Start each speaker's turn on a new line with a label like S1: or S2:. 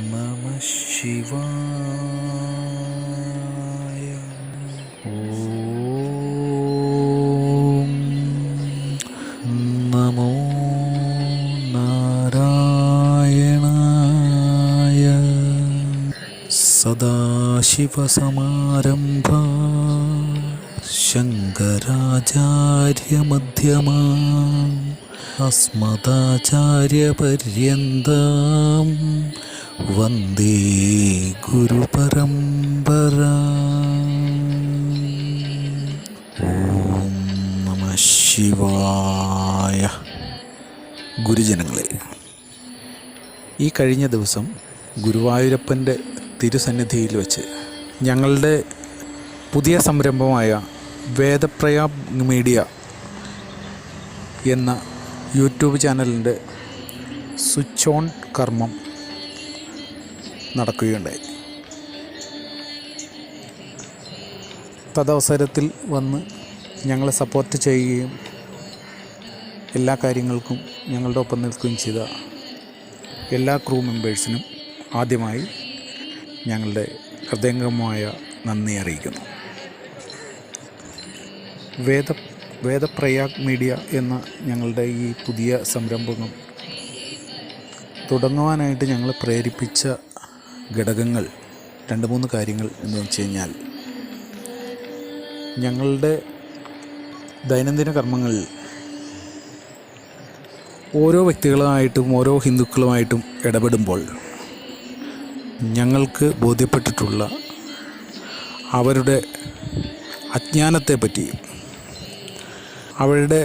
S1: നമഃ ശിവായ. ഓം നമോ നാരായണായ. സദാശിവസമാരംഭാ ശങ്കരാചാര്യമധ്യമാ അസ്മദാചാര്യപര്യന്താം വന്ദേ ഗുരുപരമ്പരാ. ഓം നമഃ ശിവായ. ഗുരുജനങ്ങളെ, ഈ കഴിഞ്ഞ ദിവസം ഗുരുവായൂരപ്പൻ്റെ തിരുസന്നിധിയിൽ വെച്ച് ഞങ്ങളുടെ പുതിയ സംരംഭമായ വേദപ്രയാഗ് മീഡിയ എന്ന യൂട്യൂബ് ചാനലിൻ്റെ സ്വിച്ച് ഓൺ കർമ്മം നടക്കുകയുണ്ടായി. തദവസരത്തിൽ വന്ന് ഞങ്ങളെ സപ്പോർട്ട് ചെയ്യുകയും എല്ലാ കാര്യങ്ങൾക്കും ഞങ്ങളുടെ ഒപ്പം നിൽക്കുകയും ചെയ്ത എല്ലാ ക്രൂ മെമ്പേഴ്സിനും ആദ്യമായി ഞങ്ങളുടെ ഹൃദയംഗമമായ നന്ദി അറിയിക്കുന്നു. വേദപ്രയാഗ് മീഡിയ എന്ന ഞങ്ങളുടെ ഈ പുതിയ സംരംഭം തുടങ്ങുവാനായിട്ട് ഞങ്ങളെ പ്രേരിപ്പിച്ച ഘടകങ്ങൾ 2-3 കാര്യങ്ങൾ എന്ന് വെച്ച് കഴിഞ്ഞാൽ, ഞങ്ങളുടെ ദൈനംദിന കർമ്മങ്ങളിൽ ഓരോ വ്യക്തികളുമായിട്ടും ഓരോ ഹിന്ദുക്കളുമായിട്ടും ഇടപെടുമ്പോൾ ഞങ്ങൾക്ക് ബോധ്യപ്പെട്ടിട്ടുള്ള അവരുടെ അജ്ഞാനത്തെപ്പറ്റി, അവരുടെ